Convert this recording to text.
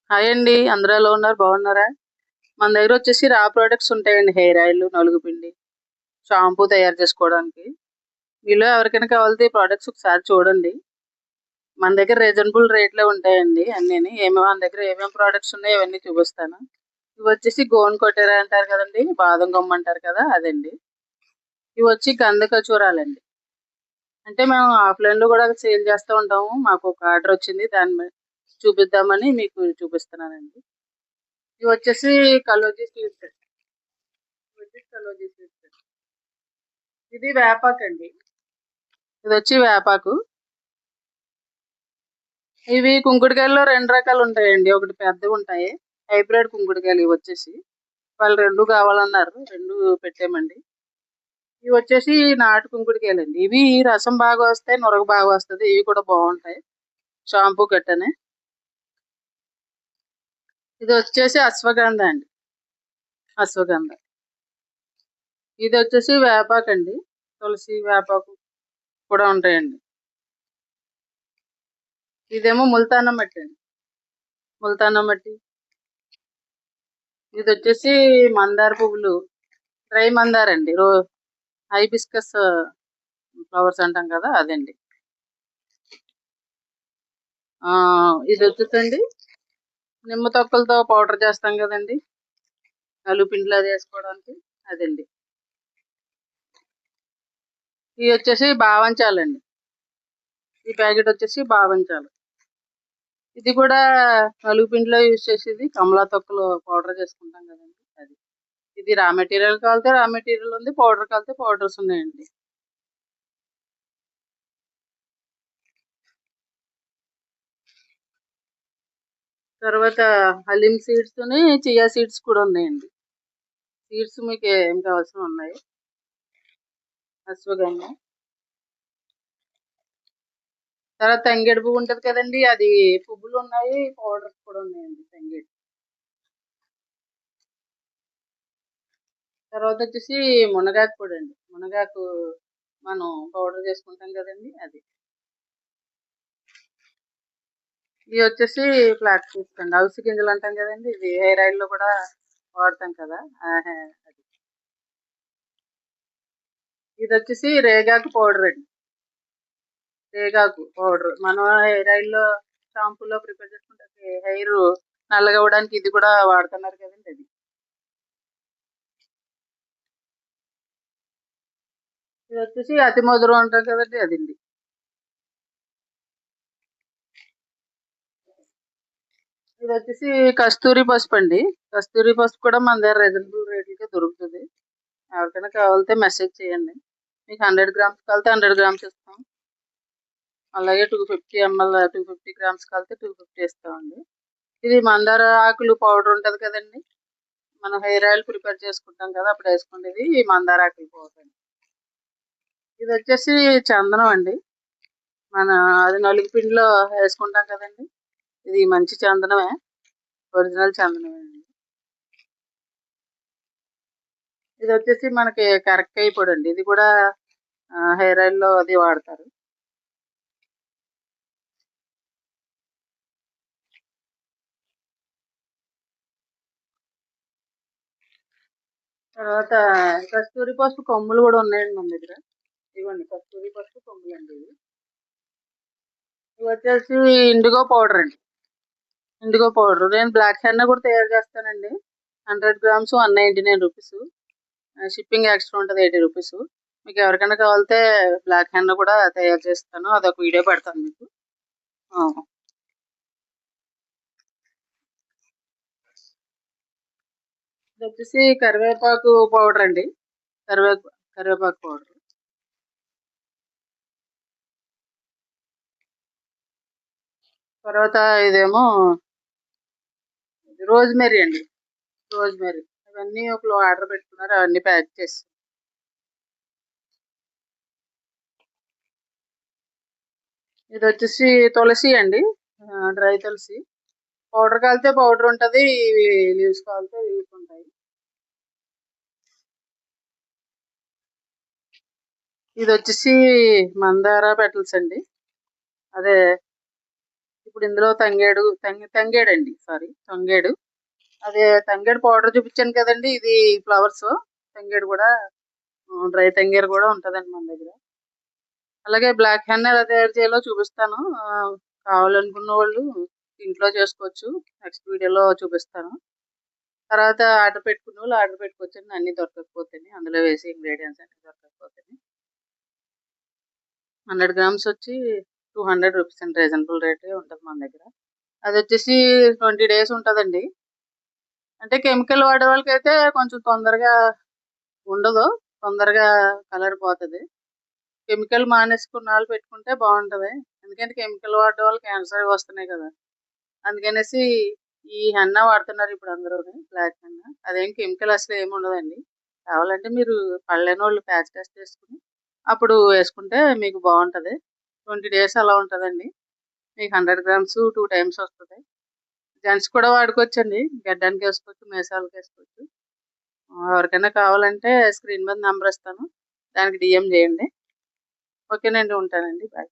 Hi అండి. అందరూ ఎలా ఉన్నారు? బాగున్నారా? మన దగ్గర వచ్చేసి రా ప్రొడక్ట్స్ ఉంటాయండి. హెయిర్ ఆయిల్, నలుగు పిండి, షాంపూ తయారు చేసుకోవడానికి. మీలో ఎవరికైనా కావాలితే ఈ ప్రొడక్ట్స్ ఒకసారి చూడండి. మన దగ్గర రీజనబుల్ రేట్‌లో ఉంటాయండి అన్నీని. మన దగ్గర ఏమేమి ప్రొడక్ట్స్ ఉన్నాయో ఇవన్నీ చూపిస్తాను. ఇవొచ్చేసి గోను కొట్టేర అంటారు కదండీ! బాదం గమ్ అంటారు కదా! అదండి. ఇవొచ్చి గంధ కచూరాలండి. అంటే మేము ఆఫ్‌లైన్‌లో కూడా సేల్ చేస్తూ ఉంటాము. మాకు ఒక ఆర్డర్ వచ్చింది. దాన్ని చూపిద్దామని మీకు చూపిస్తున్నానండి. ఇవొచ్చేసి కలోంజీ సీడ్స్. ఇవొచ్చేసి కలోంజీ సీడ్స్. ఇది వేపాకండి. ఇదొచ్చి వేపాకు. ఇవి కుంకుడుకాయల్లో 2 రకాలుంటాయండి. ఒకటి పెద్దగుంటాయి. హైబ్రిడ్ కుంకుడుకాయలు ఇవొచ్చేసి. వాళ్ళు 2 కావాలన్నారు. 2 పెట్టామండి. ఇవొచ్చేసి నాటు కుంకుడుకాయలండి. ఇవి రసం బాగా వస్తాయి. నురగ బాగా వస్తది. ఇవి కూడా బావుంటాయి. షాంపూ గట్టని. ఇదొచ్చేసి అశ్వగంధ అండి. అశ్వగంధ. ఇదొచ్చేసి వేపాకండి. తులసి, వేపాకు కూడా ఉంటాయండి. ఇదేమో ముల్తానా మట్టండి. ముల్తానా మట్టి. ఇదొచ్చేసి మందార పువ్వులు. డ్రై మందారండి. హైబిస్కస్ ఫ్లవర్స్ అంటాం కదా! అదండి. ఇదొచ్చేసండి నిమ్మ తొక్కలతో పౌడర్ చేస్తాం కదండీ! నలుగు పిండిలో అది ఏసుకోవడానికి అదండి. ఇదొచ్చేసి బావంచాలండి. ఈ ప్యాకెట్ వచ్చేసి బావంచాలు. ఇది కూడా నలుగు పిండిలో యూజ్ చేసేది. కమలా తొక్కలు పౌడర్ చేసుకుంటాం కదండీ! అది. ఇది రా మెటీరియల్ కావాలితే రా మెటీరియల్ ఉంది. పౌడర్ కావాలితే పౌడర్స్ ఉన్నాయండి. తర్వాత హలీం సీడ్స్‌ని, చియా సీడ్స్ కూడా ఉన్నాయండి. సీడ్స్ మీకు ఏం కావాల్సినవి ఉన్నాయి. అశ్వగంధ. తర్వాత తంగేడు పువ్వు ఉంటది కదండీ! అది పువ్వులున్నాయి. పౌడర్స్ కూడా ఉన్నాయండి తంగేడు. తర్వాతొచ్చేసి మునగాకు పొడండి. మునగాకు మనం పౌడర్ చేసుకుంటాం కదండీ! అది. ఇవి వచ్చేసి ఫ్లాక్స్ సీడ్స్ అండి. అవిసె గింజలు అంటాం కదండీ! ఇది హెయిర్ ఆయిల్‌లో కూడా వాడతాం కదా! అది. ఇదొచ్చేసి రేగాకు పౌడర్ అండి. రేగాకు పౌడర్. మనం హెయిర్ ఆయిల్‌లో, షాంపూలో ప్రిపేర్ చేసుకుంటే హెయిర్ నల్లగా అవ్వడానికి ఇది కూడా వాడుతున్నారు కదండీ! అది. ఇదొచ్చేసి అతి మధురం అంటాం కదండీ! అదండి. ఇదొచ్చేసి కస్తూరి పసుపండి. కస్తూరి పసుపు కూడా మన దగ్గర రీజనబుల్ రేట్‌లకే దొరుకుతది. ఎవరికైనా కావాలితే మెసేజ్ చేయండి. మీకు 100 గ్రామ్స్ కావాలితే 100 గ్రామ్స్ ఇస్తాం. అలాగే 250 ఎంఎల్ 250 గ్రామ్స్ కావాలితే 250 ఇస్తామండి. ఇది మందార ఆకులు పౌడర్ ఉంటది కదండీ! మనం హెయిర్ ఆయిల్ ప్రిపేర్ చేసుకుంటాం కదా! అప్పుడు ఏసుకునేది ఈ మందార ఆకుల పౌడర్ అండి. ఇదొచ్చేసి చందనం అండి. మన అది నలుగు పిండిలో ఏసుకుంటాం కదండీ! ఇది మంచి చందనమే. ఒరిజినల్ చందనమే అండి. ఇదొచ్చేసి మనకి కరక్కాయ పొడండి. ఇది కూడా హెయిర్ ఆయిల్‌లో అది వాడతారు. తర్వాత కస్తూరి పసుపు కొమ్ములు గూడా ఉన్నాయండి మన దగ్గర. ఇదిగోండి కస్తూరి పసుపు కొమ్ములండి ఇవి. ఇవొచ్చేసి ఇండిగో పౌడర్ అండి. IndiGo powder. నేను బ్లాక్ హెన్నా కూడా తయారు చేస్తానండి. 100 గ్రామ్స్ 199 రూపీస్. షిప్పింగ్ ఎక్స్‌ట్రా ఉంటది 80 రూపీస్. మీకు ఎవరికైనా కావాలితే బ్లాక్ హెన్నా కూడా తయారు చేస్తాను. అదొక వీడియో పెడతాను మీకు. ఆ! ఇదొచ్చేసి కరివేపాకు పౌడర్ అండి. కరివేపాకు పౌడర్. తర్వాత ఇదేమో రోజ్‌మెరీ అండి. రోజ్‌మెరీ. అవన్నీ ఒకళ్ళు ఆర్డర్ పెట్టుకున్నారు. అవన్నీ ప్యాక్ చేసి ఇదొచ్చేసి తులసి అండి. డ్రై తులసి. పౌడర్ కావాలితే పౌడర్ ఉంటది. ఇవి లీవ్స్ కావాలితే లీవ్స్ ఉంటాయి. ఇదొచ్చేసి మందార పెటల్స్ అండి. అదే ఇప్పుడు ఇందులో తంగేడండి, సారీ, తంగేడు. అదే తంగేడు పౌడర్ చూపించాను కదండి, ఇది ఫ్లవర్స్. తంగేడు కూడా, డ్రై తంగేడు కూడా ఉంటుందండి మన దగ్గర. అలాగే బ్లాక్ హెన్నా ఎలా తయారు చేయాలో చూపిస్తాను. కావాలనుకున్న వాళ్ళు ఇంట్లో చేసుకోవచ్చు. నెక్స్ట్ వీడియోలో చూపిస్తాను. తర్వాత ఆర్డర్ పెట్టుకున్న వాళ్ళు ఆర్డర్ పెట్టుకోవచ్చండి, అన్ని దొరకకపోతేనే, అందులో వేసే ఇంగ్రీడియంట్స్ అన్ని దొరకకపోతేనే. 100 గ్రామ్స్ వచ్చి 200 రూపీస్ అండి, రీజనబుల్ రేటే ఉంటుంది మన దగ్గర. అది వచ్చేసి 20 డేస్ ఉంటుందండి. అంటే కెమికల్ వాడే వాళ్ళకైతే కొంచెం తొందరగా ఉండదు, తొందరగా కలర్ పోతుంది. కెమికల్ మానేసుకున్న వాళ్ళు పెట్టుకుంటే బాగుంటుంది. ఎందుకంటే కెమికల్ వాడే వాళ్ళు క్యాన్సర్ వస్తున్నాయి కదా, అందుకనేసి ఈ హెన్నా వాడుతున్నారు ఇప్పుడు అందరూ, బ్లాక్ హెన్నా. అదేం కెమికల్ అసలు ఏమి ఉండదండి. కావాలంటే మీరు పళ్ళని వాళ్ళు ప్యాచ్ టెస్ట్ చేసుకుని అప్పుడు వేసుకుంటే మీకు బాగుంటుంది. 20 డేస్ అలా ఉంటుందండి. మీకు 100 గ్రామ్స్ 2 టైమ్స్ వస్తుంది. జెంట్స్ కూడా వాడుకోవచ్చండి, గడ్డానికి వేసుకోవచ్చు, మీసాలకు వేసుకోవచ్చు. ఎవరికైనా కావాలంటే స్క్రీన్ మీద నెంబర్ ఇస్తాను, దానికి డిఎం చేయండి. ఓకేనండి, ఉంటానండి, బాయ్.